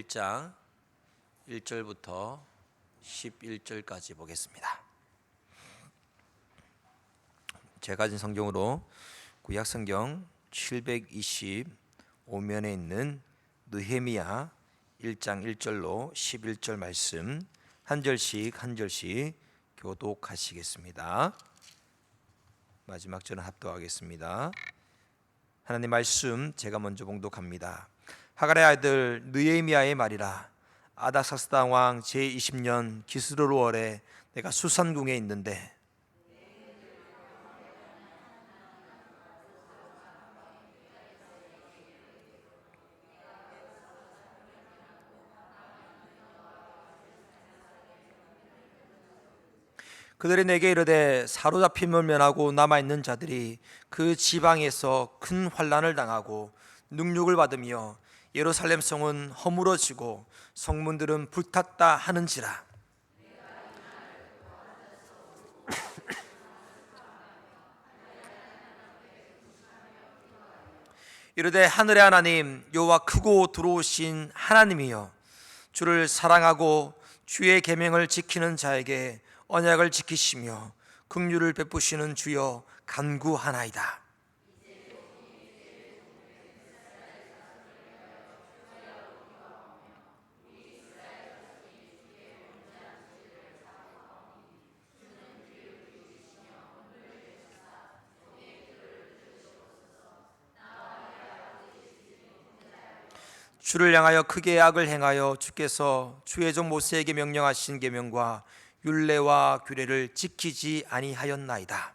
1장 1절부터 11절까지 보겠습니다. 제가 가진 성경으로 구약성경 725면에 있는 느헤미야 1장 1절로 11절 말씀 한 절씩 교독하시겠습니다. 마지막 절은 합독하겠습니다. 하나님 말씀 제가 먼저 봉독합니다. 하갈의 아들 느헤미야의 말이라. 아닥사스다 왕 제20년 기스르월에 내가 수산궁에 있는데 그들이 내게 이르되 사로잡힘을 면하고 남아있는 자들이 그 지방에서 큰 환난을 당하고 능욕을 받으며 예루살렘 성은 허물어지고 성문들은 불탔다 하는지라. 이르되 하늘의 하나님 여호와 크고 두려우신 하나님이여, 주를 사랑하고 주의 계명을 지키는 자에게 언약을 지키시며 긍휼을 베푸시는 주여 간구하나이다. 주를 향하여 크게 악을 행하여 주께서 주의 종 모세에게 명령하신 계명과 율례와 규례를 지키지 아니하였나이다.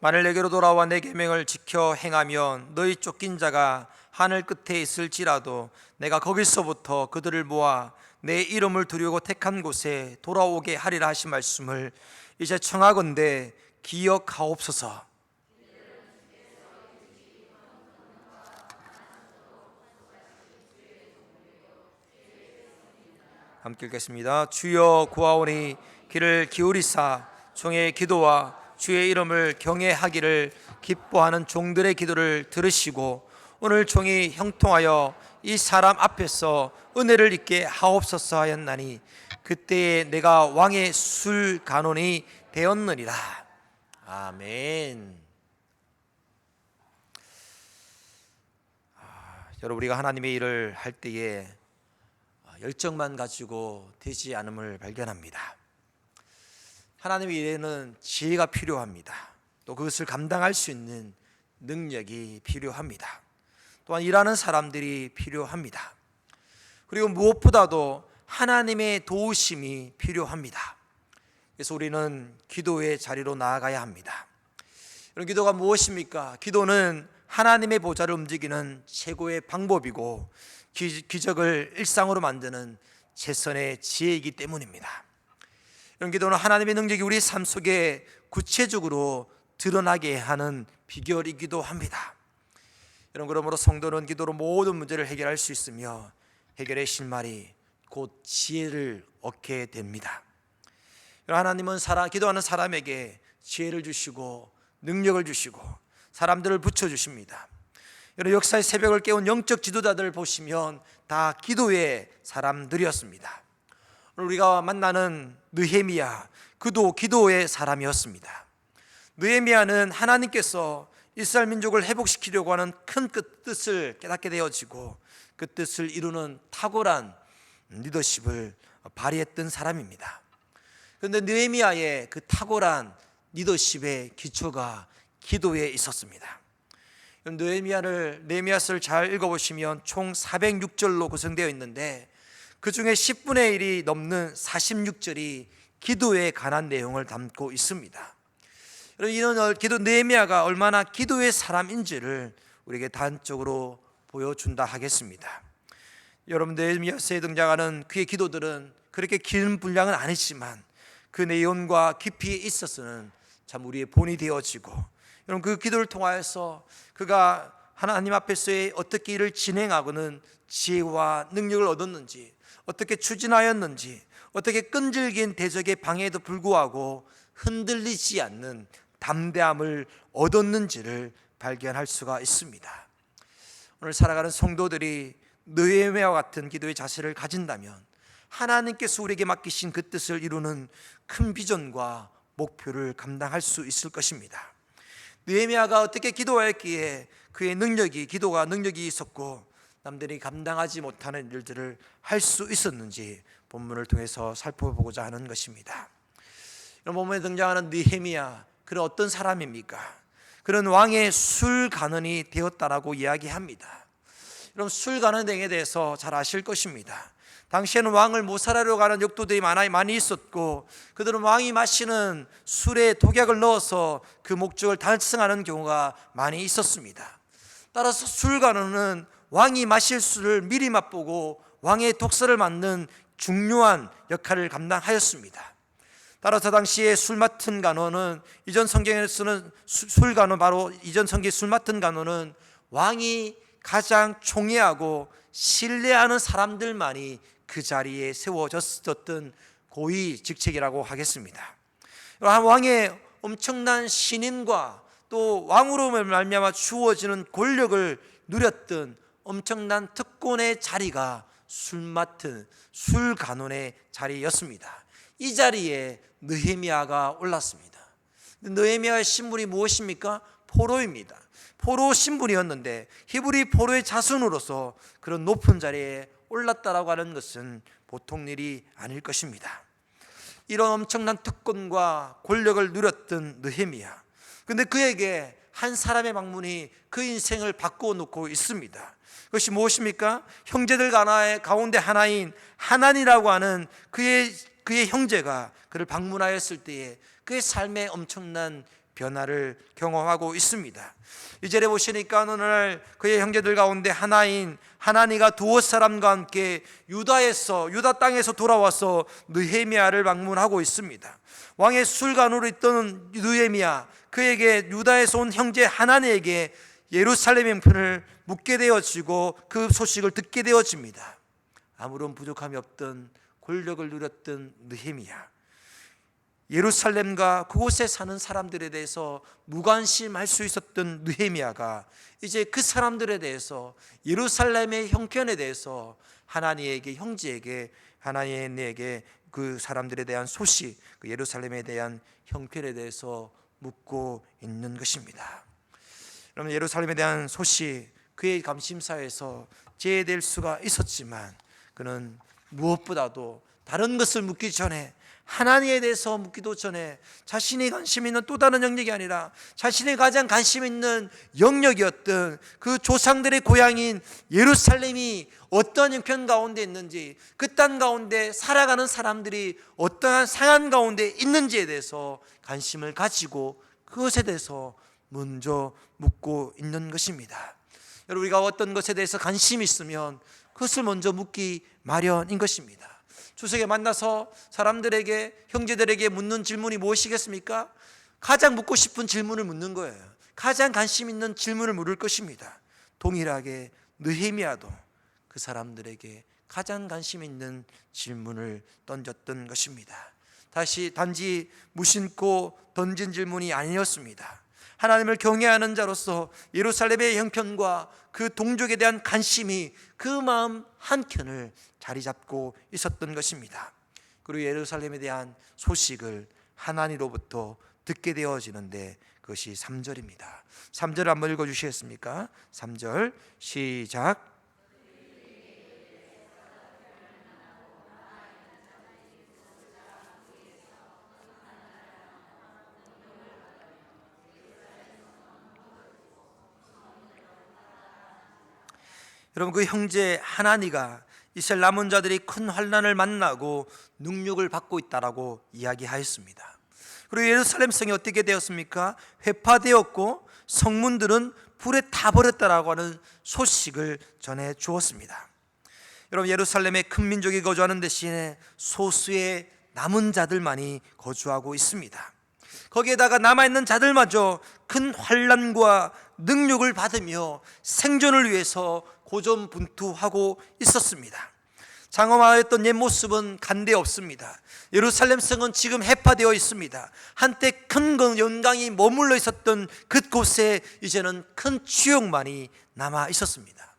만일 내게로 돌아와 내 계명을 지켜 행하면 너희 쫓긴 자가 하늘 끝에 있을지라도 내가 거기서부터 그들을 모아 내 이름을 두려고 택한 곳에 돌아오게 하리라 하신 말씀을 이제 청하건대 기억하옵소서. 함께 읽겠습니다. 주여 구하오니 귀를 기울이사 종의 기도와 주의 이름을 경외하기를 기뻐하는 종들의 기도를 들으시고 오늘 종이 형통하여 이 사람 앞에서 은혜를 입게 하옵소서 하였나니 그때에 내가 왕의 술 간원이 되었느니라. 아멘. 여러분, 우리가 하나님의 일을 할 때에 열정만 가지고 되지 않음을 발견합니다. 하나님의 일에는 지혜가 필요합니다. 또 그것을 감당할 수 있는 능력이 필요합니다. 또한 일하는 사람들이 필요합니다. 그리고 무엇보다도 하나님의 도우심이 필요합니다. 그래서 우리는 기도의 자리로 나아가야 합니다. 이런 기도가 무엇입니까? 기도는 하나님의 보좌를 움직이는 최고의 방법이고 기적을 일상으로 만드는 최선의 지혜이기 때문입니다. 이런 기도는 하나님의 능력이 우리 삶 속에 구체적으로 드러나게 하는 비결이기도 합니다. 그러므로 성도는 기도로 모든 문제를 해결할 수 있으며 해결의 실마리 곧 지혜를 얻게 됩니다. 하나님은 기도하는 사람에게 지혜를 주시고 능력을 주시고 사람들을 붙여주십니다. 역사의 새벽을 깨운 영적 지도자들을 보시면 다 기도의 사람들이었습니다. 오늘 우리가 만나는 느헤미야, 그도 기도의 사람이었습니다. 느헤미야는 하나님께서 이스라엘 민족을 회복시키려고 하는 큰 뜻을 깨닫게 되어지고 그 뜻을 이루는 탁월한 리더십을 발휘했던 사람입니다. 그런데 느헤미야의 그 탁월한 리더십의 기초가 기도에 있었습니다. 느헤미야서를 잘 읽어보시면 총 406절로 구성되어 있는데 그 중에 10분의 1이 넘는 46절이 기도에 관한 내용을 담고 있습니다. 이는 느헤미야가 얼마나 기도의 사람인지를 우리에게 단적으로 보여준다 하겠습니다. 여러분, 느헤미야서에 등장하는 그의 기도들은 그렇게 긴 분량은 아니지만 그 내용과 깊이에 있어서는 참 우리의 본이 되어지고, 여러분, 그 기도를 통하여서 그가 하나님 앞에서의 어떻게 일을 진행하고는 지혜와 능력을 얻었는지, 어떻게 추진하였는지, 어떻게 끈질긴 대적의 방해에도 불구하고 흔들리지 않는 담대함을 얻었는지를 발견할 수가 있습니다. 오늘 살아가는 성도들이 느헤미야와 같은 기도의 자세를 가진다면 하나님께서 우리에게 맡기신 그 뜻을 이루는 큰 비전과 목표를 감당할 수 있을 것입니다. 느헤미야가 어떻게 기도하였기에 그의 기도가 능력이 있었고 남들이 감당하지 못하는 일들을 할 수 있었는지 본문을 통해서 살펴보고자 하는 것입니다. 이런 본문에 등장하는 느헤미야, 그는 어떤 사람입니까? 그는 왕의 술간원이 되었다라고 이야기합니다. 여러분, 술간원 등에 대해서 잘 아실 것입니다. 당시에는 왕을 모살하려고 하는 역도들이 많이 있었고, 그들은 왕이 마시는 술에 독약을 넣어서 그 목적을 달성하는 경우가 많이 있었습니다. 따라서 술간원은 왕이 마실 술을 미리 맛보고 왕의 독서를 맡는 중요한 역할을 감당하였습니다. 따라서 당시에 술 맡은 간원은 이전 성경에서는 바로 이전 성경의 술 맡은 간원은 왕이 가장 총애하고 신뢰하는 사람들만이 그 자리에 세워졌었던 고위 직책이라고 하겠습니다. 왕의 엄청난 신임과 또 왕으로 말미암아 주어지는 권력을 누렸던 엄청난 특권의 자리가 술 맡은 술간원의 자리였습니다. 이 자리에 느헤미야가 올랐습니다. 느헤미야의 신분이 무엇입니까? 포로입니다. 포로 신분이었는데 히브리 포로의 자손으로서 그런 높은 자리에 올랐다라고 하는 것은 보통 일이 아닐 것입니다. 이런 엄청난 특권과 권력을 누렸던 느헤미야, 근데 그에게 한 사람의 방문이 그 인생을 바꾸어 놓고 있습니다. 그것이 무엇입니까? 형제들 가운데 하나인 하난이라고 하는 그의 형제가 그를 방문하였을 때에 그의 삶에 엄청난 변화를 경험하고 있습니다. 이 절에 보시니까 어느 날 그의 형제들 가운데 하나인 하나니가 두어 사람과 함께 유다 땅에서 돌아와서 느헤미야를 방문하고 있습니다. 왕의 술간으로 있던 느헤미야, 그에게 유다에서 온 형제 하나니에게 예루살렘 형편을 묻게 되어지고 그 소식을 듣게 되어집니다. 아무런 부족함이 없던 권력을 누렸던 느헤미야, 예루살렘과 그곳에 사는 사람들에 대해서 무관심할 수 있었던 느헤미야가 이제 그 사람들에 대해서, 예루살렘의 형편에 대해서 하나니에게, 형제에게, 하나님에게 그 사람들에 대한 소식, 그 예루살렘에 대한 형편에 대해서 묻고 있는 것입니다. 여러분, 예루살렘에 대한 소식, 그의 감심사에서 제외될 수가 있었지만 그는 무엇보다도 다른 것을 묻기 전에, 하나님에 대해서 묻기도 전에 자신이 관심 있는 또 다른 영역이 아니라 자신이 가장 관심 있는 영역이었던 그 조상들의 고향인 예루살렘이 어떤 형편 가운데 있는지, 그 땅 가운데 살아가는 사람들이 어떠한 상황 가운데 있는지에 대해서 관심을 가지고 그것에 대해서 먼저 묻고 있는 것입니다. 여러분, 우리가 어떤 것에 대해서 관심이 있으면 그것을 먼저 묻기 마련인 것입니다. 추석에 만나서 사람들에게, 형제들에게 묻는 질문이 무엇이겠습니까? 가장 묻고 싶은 질문을 묻는 거예요. 가장 관심 있는 질문을 물을 것입니다. 동일하게 느헤미야도 그 사람들에게 가장 관심 있는 질문을 던졌던 것입니다. 단지 무심코 던진 질문이 아니었습니다. 하나님을 경외하는 자로서 예루살렘의 형편과 그 동족에 대한 관심이 그 마음 한켠을 자리 잡고 있었던 것입니다. 그리고 예루살렘에 대한 소식을 하나님으로부터 듣게 되어지는데 그것이 3절입니다. 3절 한번 읽어주시겠습니까? 3절 시작. 여러분, 그 형제 하나니가 이스라엘 남은 자들이 큰 환난을 만나고 능력을 받고 있다라고 이야기하였습니다. 그리고 예루살렘 성이 어떻게 되었습니까? 회파되었고 성문들은 불에 타버렸다라고 하는 소식을 전해 주었습니다. 여러분, 예루살렘에 큰 민족이 거주하는 대신에 소수의 남은 자들만이 거주하고 있습니다. 거기에다가 남아있는 자들마저 큰 환난과 능력을 받으며 생존을 위해서 고전분투하고 있었습니다. 장엄하였던 옛 모습은 간데 없습니다. 예루살렘 성은 지금 해파되어 있습니다. 한때 큰 영광이 머물러 있었던 그곳에 이제는 큰 추억만이 남아 있었습니다.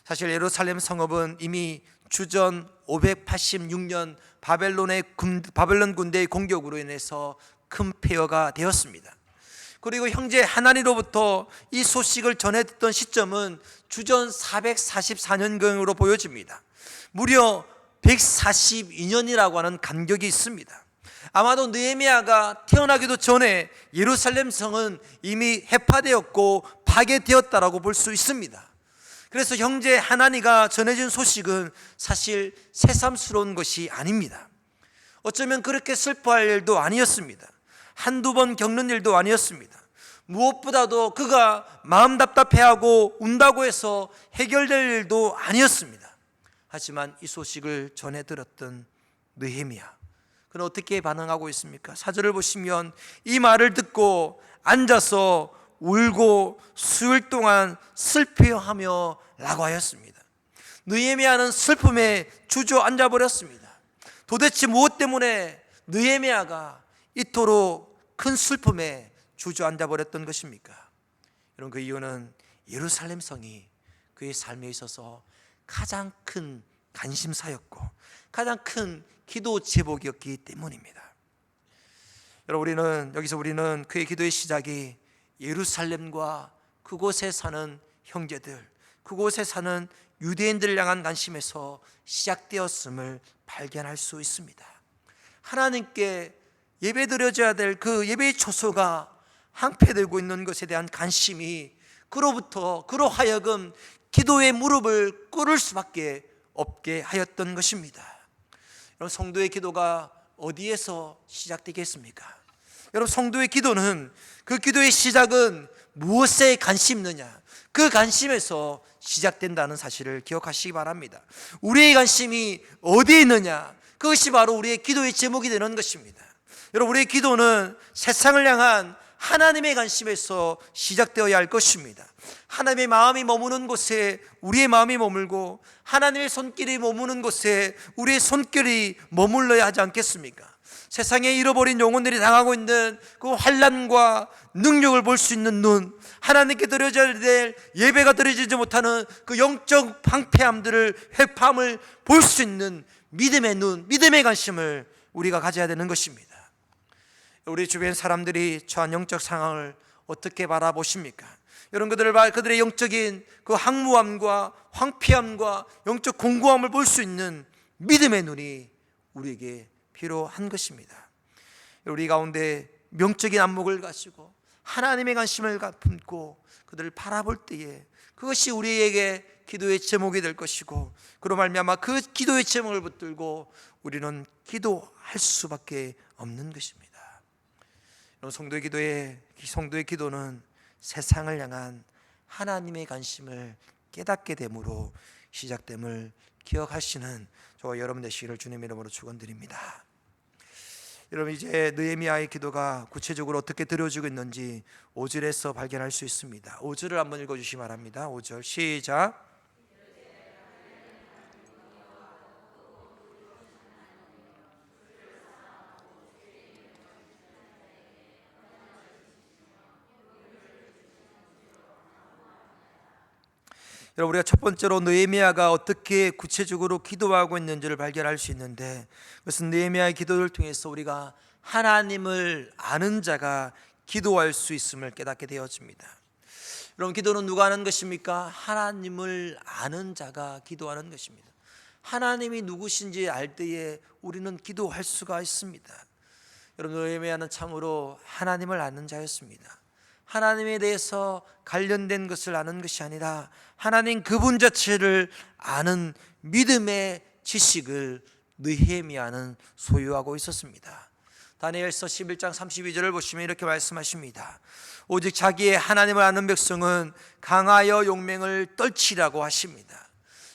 사실 예루살렘 성읍은 이미 주전 586년 바벨론 군대의 공격으로 인해서 큰 폐허가 되었습니다. 그리고 형제 하나니로부터 이 소식을 전해 듣던 시점은 주전 444년경으로 보여집니다. 무려 142년이라고 하는 간격이 있습니다. 아마도 느헤미야가 태어나기도 전에 예루살렘 성은 이미 해파되었고 파괴되었다라고 볼 수 있습니다. 그래서 형제 하나니가 전해진 소식은 사실 새삼스러운 것이 아닙니다. 어쩌면 그렇게 슬퍼할 일도 아니었습니다. 한두 번 겪는 일도 아니었습니다. 무엇보다도 그가 마음 답답해하고 운다고 해서 해결될 일도 아니었습니다. 하지만 이 소식을 전해 들었던 느헤미야, 그는 어떻게 반응하고 있습니까? 4절을 보시면 이 말을 듣고 앉아서 울고 수일 동안 슬퍼하며 라고 하였습니다. 느헤미야는 슬픔에 주저앉아 버렸습니다. 도대체 무엇 때문에 느헤미야가 이토록 큰 슬픔에 주저앉아 버렸던 것입니까? 여러분, 그 이유는 예루살렘 성이 그의 삶에 있어서 가장 큰 관심사였고 가장 큰 기도 제목이었기 때문입니다. 여러분, 우리는 그의 기도의 시작이 예루살렘과 그곳에 사는 형제들, 그곳에 사는 유대인들을 향한 관심에서 시작되었음을 발견할 수 있습니다. 하나님께 예배 드려져야 될 그 예배의 초소가 항폐되고 있는 것에 대한 관심이 그로 하여금 기도의 무릎을 꿇을 수밖에 없게 하였던 것입니다. 여러분, 성도의 기도가 어디에서 시작되겠습니까? 여러분, 성도의 기도는, 그 기도의 시작은 무엇에 관심 있느냐, 그 관심에서 시작된다는 사실을 기억하시기 바랍니다. 우리의 관심이 어디에 있느냐, 그것이 바로 우리의 기도의 제목이 되는 것입니다. 여러분, 우리의 기도는 세상을 향한 하나님의 관심에서 시작되어야 할 것입니다. 하나님의 마음이 머무는 곳에 우리의 마음이 머물고 하나님의 손길이 머무는 곳에 우리의 손길이 머물러야 하지 않겠습니까? 세상에 잃어버린 영혼들이 당하고 있는 그 환난과 능력을 볼 수 있는 눈, 하나님께 드려져야 될 예배가 드려지지 못하는 그 영적 방패함들을, 회파함을 볼 수 있는 믿음의 눈, 믿음의 관심을 우리가 가져야 되는 것입니다. 우리 주변 사람들이 처한 영적 상황을 어떻게 바라보십니까? 여러분, 그들의 영적인 그 황무함과 황폐함과 영적 공고함을 볼 수 있는 믿음의 눈이 우리에게 필요한 것입니다. 우리 가운데 명적인 안목을 가지고 하나님의 관심을 품고 그들을 바라볼 때에 그것이 우리에게 기도의 제목이 될 것이고, 그로 말미암아 그 기도의 제목을 붙들고 우리는 기도할 수밖에 없는 것입니다. 성도의 기도는 세상을 향한 하나님의 관심을 깨닫게 됨으로 시작됨을 기억하시는 저와 여러분 되시기를 주님의 이름으로 축원드립니다. 여러분, 이제 느헤미야의 기도가 구체적으로 어떻게 드려지고 있는지 5절에서 발견할 수 있습니다. 5절을 한번 읽어주시기 바랍니다. 5절 시작. 여러분, 우리가 첫 번째로 느헤미야가 어떻게 구체적으로 기도하고 있는지를 발견할 수 있는데, 그것은 느헤미야의 기도를 통해서 우리가 하나님을 아는 자가 기도할 수 있음을 깨닫게 되어집니다. 여러분, 기도는 누가 하는 것입니까? 하나님을 아는 자가 기도하는 것입니다. 하나님이 누구신지 알 때에 우리는 기도할 수가 있습니다. 여러분, 느헤미야는 참으로 하나님을 아는 자였습니다. 하나님에 대해서 관련된 것을 아는 것이 아니라 하나님 그분 자체를 아는 믿음의 지식을 느헤미야는 소유하고 있었습니다. 다니엘서 11장 32절을 보시면 이렇게 말씀하십니다. 오직 자기의 하나님을 아는 백성은 강하여 용맹을 떨치라고 하십니다.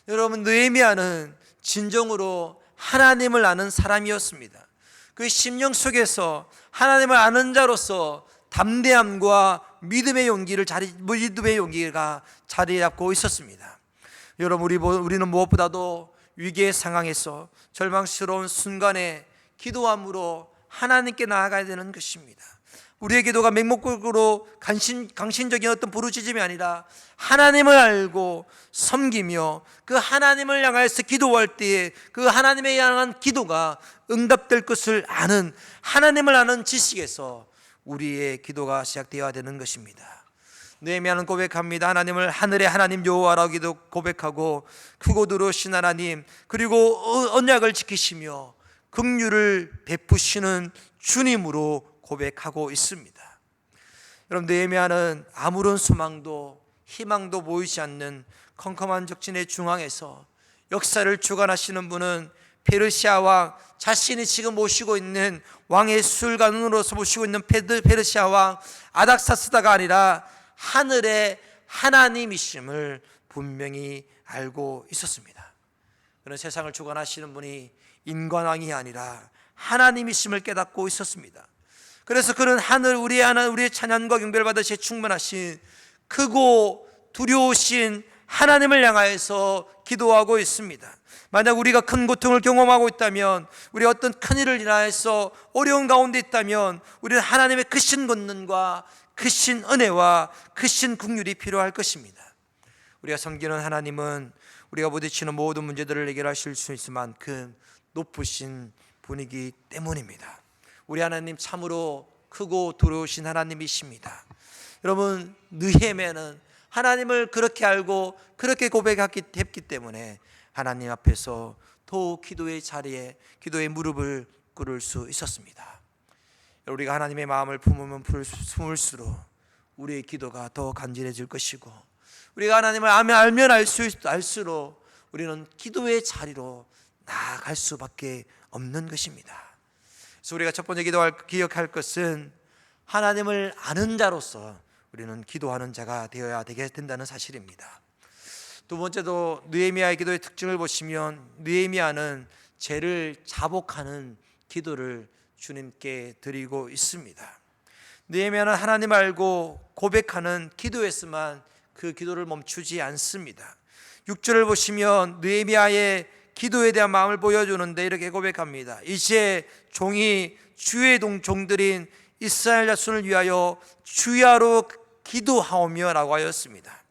여러분, 느헤미야는 진정으로 하나님을 아는 사람이었습니다. 그 심령 속에서 하나님을 아는 자로서 담대함과 믿음의 용기가 자리 잡고 있었습니다. 여러분, 우리는 무엇보다도 위기의 상황에서 절망스러운 순간에 기도함으로 하나님께 나아가야 되는 것입니다. 우리의 기도가 맹목적으로 강신적인 어떤 부르짖음이 아니라 하나님을 알고 섬기며 그 하나님을 향해서 기도할 때에 그 하나님에 향한 기도가 응답될 것을 아는, 하나님을 아는 지식에서 우리의 기도가 시작되어야 되는 것입니다. 느헤미야는 고백합니다. 하나님을 하늘의 하나님 여호와라고 고백하고 크고 두루오신 하나님, 그리고 언약을 지키시며 긍휼을 베푸시는 주님으로 고백하고 있습니다. 여러분, 느헤미야는 아무런 소망도 희망도 보이지 않는 컴컴한 적진의 중앙에서 역사를 주관하시는 분은 페르시아 왕, 자신이 지금 모시고 있는 왕의 수술관으로서 모시고 있는 페르시아 왕 아닥사스다가 아니라 하늘의 하나님이심을 분명히 알고 있었습니다. 그는 세상을 주관하시는 분이 인간왕이 아니라 하나님이심을 깨닫고 있었습니다. 그래서 그는 우리의 찬양과 경배를 받으시에 충만하신 크고 두려우신 하나님을 향하여서 기도하고 있습니다. 만약 우리가 큰 고통을 경험하고 있다면, 우리 어떤 큰 일을 인하여서 어려운 가운데 있다면, 우리는 하나님의 크신 권능과 크신 은혜와 크신 긍휼이 필요할 것입니다. 우리가 섬기는 하나님은 우리가 부딪히는 모든 문제들을 해결하실 수 있을 만큼 높으신 분이기 때문입니다. 우리 하나님 참으로 크고 두려우신 하나님이십니다. 여러분, 느헤미야는 하나님을 그렇게 알고 그렇게 고백했기 때문에 하나님 앞에서 더욱 기도의 자리에, 기도의 무릎을 꿇을 수 있었습니다. 우리가 하나님의 마음을 품을수록 우리의 기도가 더 간절해질 것이고, 우리가 하나님을 알면 알수록 우리는 기도의 자리로 나아갈 수밖에 없는 것입니다. 그래서 우리가 첫 번째 기억할 것은 하나님을 아는 자로서 우리는 기도하는 자가 되어야 된다는 사실입니다. 두 번째도 느헤미야의 기도의 특징을 보시면, 느헤미야는 죄를 자복하는 기도를 주님께 드리고 있습니다. 느헤미야는 하나님 알고 고백하는 기도에서만 그 기도를 멈추지 않습니다. 6절을 보시면 느헤미야의 기도에 대한 마음을 보여주는데 이렇게 고백합니다. 이제 종이 주의 종들인 이스라엘 자손을 위하여 주야로 기도하오며 라고 하였습니다.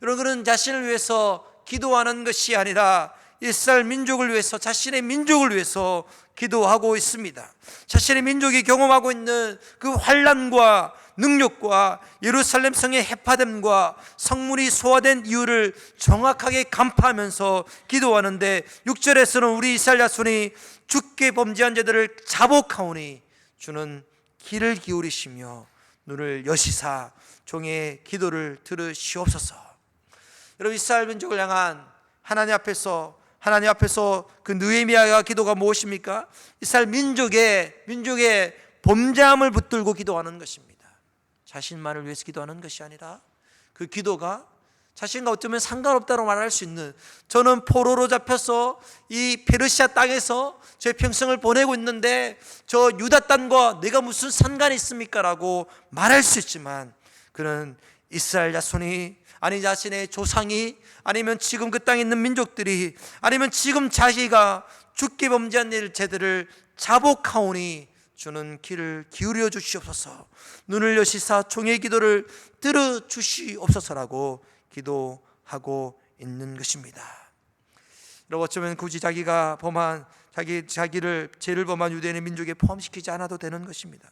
여러분, 그는 자신을 위해서 기도하는 것이 아니라 이스라엘 민족을 위해서, 자신의 민족을 위해서 기도하고 있습니다. 자신의 민족이 경험하고 있는 그 환난과 능력과 예루살렘 성의 해파됨과 성문이 소화된 이유를 정확하게 간파하면서 기도하는데, 6절에서는 우리 이스라엘 자손이 주께 범죄한 자들을 자복하오니 주는 귀를 기울이시며 눈을 여시사 종의 기도를 들으시옵소서. 여러분, 이스라엘 민족을 향한 하나님 앞에서 그 느헤미야의 기도가 무엇입니까? 이스라엘 민족의 범죄함을 붙들고 기도하는 것입니다. 자신만을 위해서 기도하는 것이 아니라 그 기도가 자신과 어쩌면 상관없다고 말할 수 있는, 저는 포로로 잡혀서 이 페르시아 땅에서 제 평생을 보내고 있는데 저 유다 땅과 내가 무슨 상관이 있습니까? 라고 말할 수 있지만, 그는 이스라엘 자손이, 아니 자신의 조상이, 아니면 지금 그 땅에 있는 민족들이, 아니면 지금 자기가 주께 범죄한 죄들을 자복하오니 주는 귀를 기울여 주시옵소서, 눈을 여시사 종의 기도를 들어 주시옵소서라고 기도하고 있는 것입니다. 여러분, 어쩌면 굳이 자기가 자기를 죄를 범한 유대인의 민족에 포함시키지 않아도 되는 것입니다.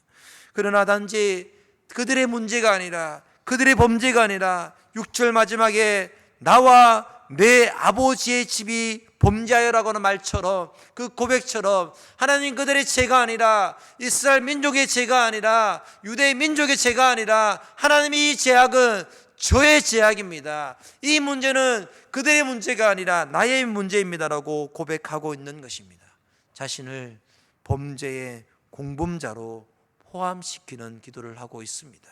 그러나 단지 그들의 문제가 아니라, 그들의 범죄가 아니라 6절 마지막에 나와 내 아버지의 집이 범죄하여라고 하는 말처럼, 그 고백처럼 하나님, 그들의 죄가 아니라, 이스라엘 민족의 죄가 아니라, 유대 민족의 죄가 아니라, 하나님이 이 죄악은 저의 죄악입니다, 이 문제는 그들의 문제가 아니라 나의 문제입니다라고 고백하고 있는 것입니다. 자신을 범죄의 공범자로 포함시키는 기도를 하고 있습니다.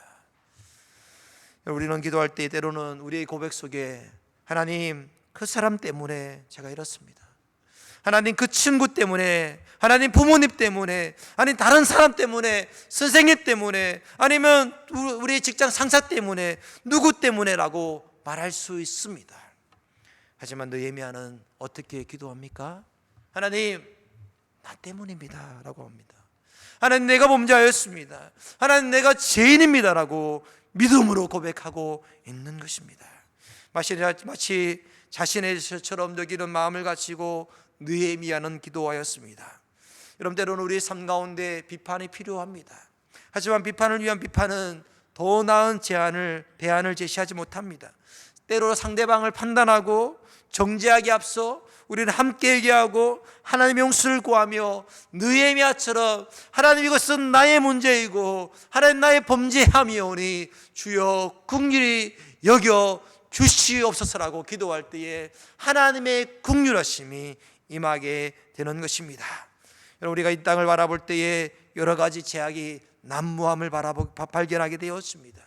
우리는 기도할 때 때로는 우리의 고백 속에, 하나님, 그 사람 때문에 제가 이렇습니다, 하나님 그 친구 때문에, 하나님 부모님 때문에, 아니 다른 사람 때문에, 선생님 때문에, 아니면 우리 직장 상사 때문에, 누구 때문에 라고 말할 수 있습니다. 하지만 느헤미야는 어떻게 기도합니까? 하나님, 나 때문입니다 라고 합니다. 하나님, 내가 범죄하였습니다. 하나님, 내가 죄인입니다 라고 믿음으로 고백하고 있는 것입니다. 마치 자신의 처럼 여기는 마음을 가지고 느헤미야는 기도하였습니다. 여러분, 때로는 우리의 삶 가운데 비판이 필요합니다. 하지만 비판을 위한 비판은 더 나은 대안을 제시하지 못합니다. 때로 상대방을 판단하고 정죄하기 앞서 우리는 함께 얘기하고 하나님의 용서를 구하며 느헤미야처럼 하나님, 이것은 나의 문제이고 하나님, 나의 범죄함이오니 주여 긍휼히 여겨 주시옵소서라고 기도할 때에 하나님의 긍휼하심이 임하게 되는 것입니다. 여러분, 우리가 이 땅을 바라볼 때에 여러 가지 제약이 난무함을 발견하게 되었습니다.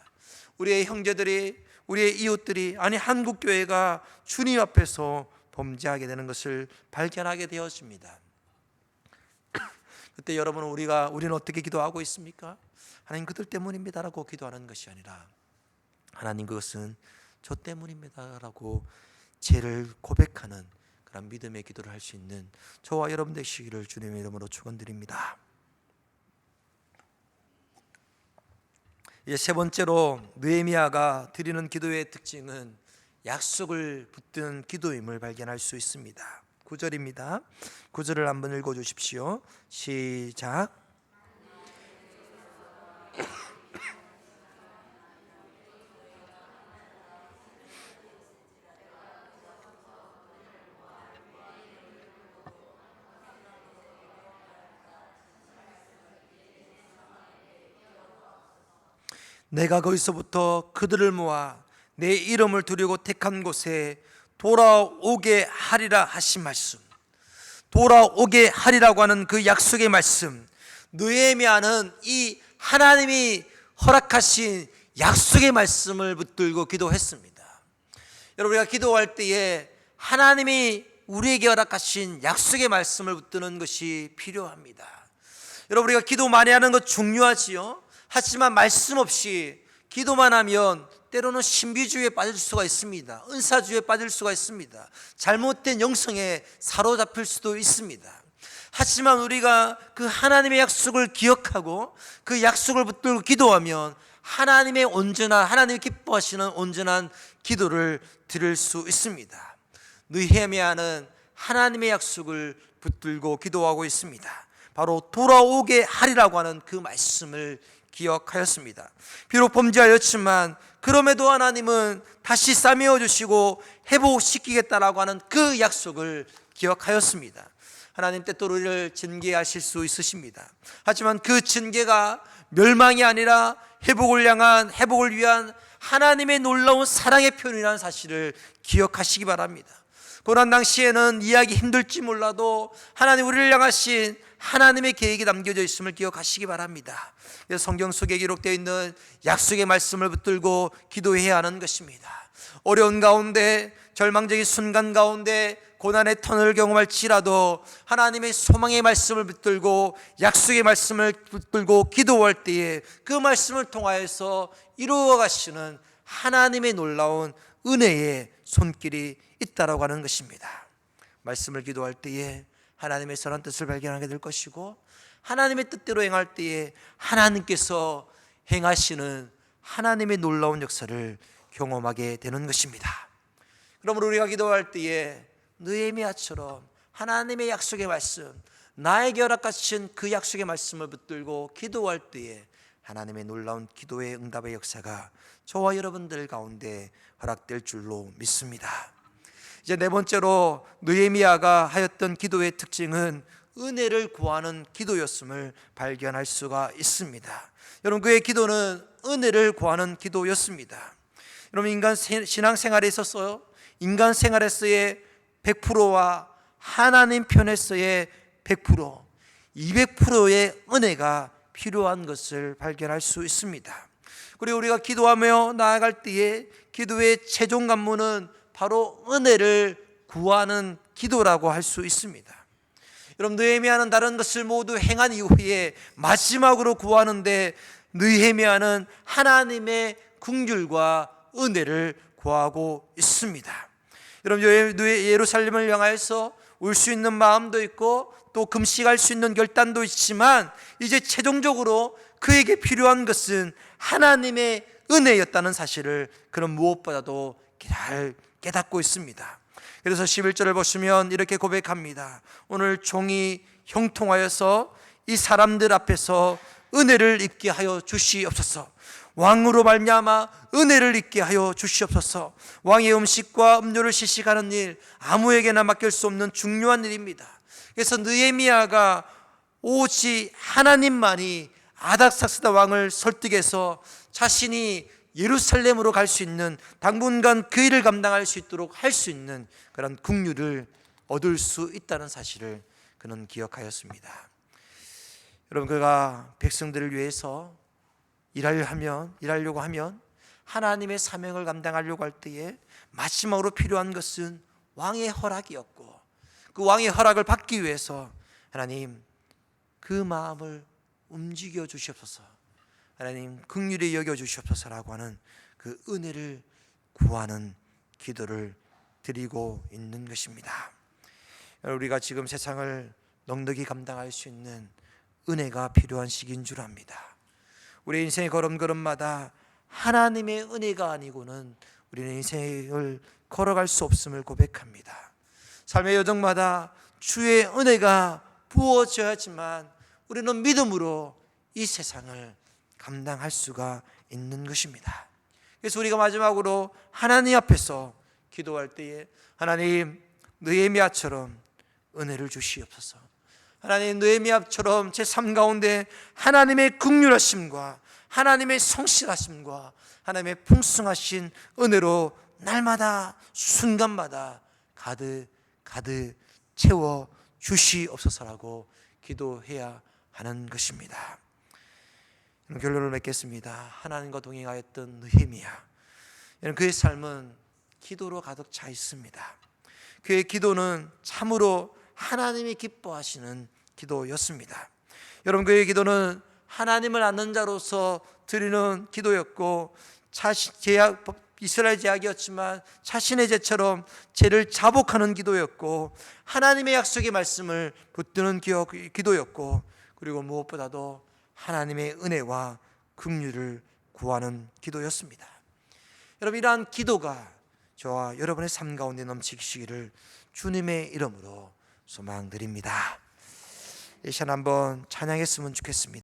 우리의 형제들이, 우리의 이웃들이, 아니 한국교회가 주님 앞에서 범죄하게 되는 것을 발견하게 되었습니다. 그때 여러분, 우리는 어떻게 기도하고 있습니까? 하나님, 그들 때문입니다 라고 기도하는 것이 아니라 하나님, 그것은 저 때문입니다 라고 죄를 고백하는 그런 믿음의 기도를 할 수 있는 저와 여러분 되시기를 주님의 이름으로 축원드립니다. 이제 세 번째로 느헤미야가 드리는 기도의 특징은 약속을 붙든 기도임을 발견할 수 있습니다. 9절입니다. 9절을 한번 읽어주십시오. 시작. 내가 거기서부터 그들을 모아 내 이름을 두려고 택한 곳에 돌아오게 하리라 하신 말씀, 돌아오게 하리라고 하는 그 약속의 말씀, 느헤미야는 이 하나님이 허락하신 약속의 말씀을 붙들고 기도했습니다. 여러분, 우리가 기도할 때에 하나님이 우리에게 허락하신 약속의 말씀을 붙드는 것이 필요합니다. 여러분, 우리가 기도 많이 하는 것 중요하지요. 하지만 말씀 없이 기도만 하면 때로는 신비주의에 빠질 수가 있습니다. 은사주의에 빠질 수가 있습니다. 잘못된 영성에 사로잡힐 수도 있습니다. 하지만 우리가 그 하나님의 약속을 기억하고 그 약속을 붙들고 기도하면 하나님이 기뻐하시는 온전한 기도를 드릴 수 있습니다. 느헤미야는 하나님의 약속을 붙들고 기도하고 있습니다. 바로 돌아오게 하리라고 하는 그 말씀을 기억하였습니다. 비록 범죄하였지만 그럼에도 하나님은 다시 싸매어 주시고 회복시키겠다라고 하는 그 약속을 기억하였습니다. 하나님, 때때로 우리를 징계하실 수 있으십니다. 하지만 그 징계가 멸망이 아니라 회복을 위한 하나님의 놀라운 사랑의 표현이라는 사실을 기억하시기 바랍니다. 고난 당시에는 이해하기 힘들지 몰라도 하나님, 우리를 향하신 하나님의 계획이 담겨져 있음을 기억하시기 바랍니다. 그래서 성경 속에 기록되어 있는 약속의 말씀을 붙들고 기도해야 하는 것입니다. 어려운 가운데, 절망적인 순간 가운데 고난의 터널을 경험할지라도 하나님의 소망의 말씀을 붙들고 약속의 말씀을 붙들고 기도할 때에 그 말씀을 통하여서 이루어 가시는 하나님의 놀라운 은혜의 손길이 있다라고 하는 것입니다. 말씀을 기도할 때에 하나님의 선한 뜻을 발견하게 될 것이고, 하나님의 뜻대로 행할 때에 하나님께서 행하시는 하나님의 놀라운 역사를 경험하게 되는 것입니다. 그러므로 우리가 기도할 때에 느헤미야처럼 하나님의 약속의 말씀, 나에게 허락하신 그 약속의 말씀을 붙들고 기도할 때에 하나님의 놀라운 기도의 응답의 역사가 저와 여러분들 가운데 허락될 줄로 믿습니다. 이제 네 번째로 느헤미야가 하였던 기도의 특징은 은혜를 구하는 기도였음을 발견할 수가 있습니다. 여러분, 그의 기도는 은혜를 구하는 기도였습니다. 여러분, 인간 신앙생활에 있어서 인간 생활에서의 100%와 하나님 편에서의 100%, 200%의 은혜가 필요한 것을 발견할 수 있습니다. 그리고 우리가 기도하며 나아갈 때에 기도의 최종 관문은 바로 은혜를 구하는 기도라고 할 수 있습니다. 여러분, 느헤미야는 다른 것을 모두 행한 이후에 마지막으로 구하는데, 느헤미야는 하나님의 긍휼과 은혜를 구하고 있습니다. 여러분, 예루살렘을 향해서 올 수 있는 마음도 있고 또 금식할 수 있는 결단도 있지만, 이제 최종적으로 그에게 필요한 것은 하나님의 은혜였다는 사실을 그는 무엇보다도 잘 깨닫고 있습니다. 그래서 11절을 보시면 이렇게 고백합니다. 오늘 종이 형통하여서 이 사람들 앞에서 은혜를 입게 하여 주시옵소서. 왕으로 말미암아 은혜를 입게 하여 주시옵소서. 왕의 음식과 음료를 시식하는 일, 아무에게나 맡길 수 없는 중요한 일입니다. 그래서 느헤미야가 오직 하나님만이 아닥사스다 왕을 설득해서 자신이 예루살렘으로 갈 수 있는, 당분간 그 일을 감당할 수 있도록 할 수 있는 그런 긍휼을 얻을 수 있다는 사실을 그는 기억하였습니다. 여러분, 그가 백성들을 위해서 일하려고 하면 하나님의 사명을 감당하려고 할 때에 마지막으로 필요한 것은 왕의 허락이었고, 그 왕의 허락을 받기 위해서 하나님 그 마음을 움직여 주시옵소서, 하나님 긍휼히 여겨 주시옵소서라고 하는 그 은혜를 구하는 기도를 드리고 있는 것입니다. 우리가 지금 세상을 넉넉히 감당할 수 있는 은혜가 필요한 시기인 줄 압니다. 우리 인생의 걸음걸음마다 하나님의 은혜가 아니고는 우리는 인생을 걸어갈 수 없음을 고백합니다. 삶의 여정마다 주의 은혜가 부어져야지만 우리는 믿음으로 이 세상을 감당할 수가 있는 것입니다. 그래서 우리가 마지막으로 하나님 앞에서 기도할 때에 하나님, 느헤미야처럼 은혜를 주시옵소서. 하나님, 느헤미야처럼 제 삶 가운데 하나님의 긍휼하심과 하나님의 성실하심과 하나님의 풍성하신 은혜로 날마다 순간마다 가득 채워 주시옵소서라고 기도해야 하는 것입니다. 결론을 맺겠습니다. 하나님과 동행하였던 느헤미야, 그의 삶은 기도로 가득 차 있습니다. 그의 기도는 참으로 하나님이 기뻐하시는 기도였습니다. 여러분, 그의 기도는 하나님을 아는 자로서 드리는 기도였고, 이스라엘 제약이었지만 자신의 죄처럼 죄를 자복하는 기도였고, 하나님의 약속의 말씀을 붙드는 기도였고, 그리고 무엇보다도 하나님의 은혜와 긍휼을 구하는 기도였습니다. 여러분, 이러한 기도가 저와 여러분의 삶 가운데 넘치시기를 주님의 이름으로 소망드립니다. 이 시간 한번 찬양했으면 좋겠습니다.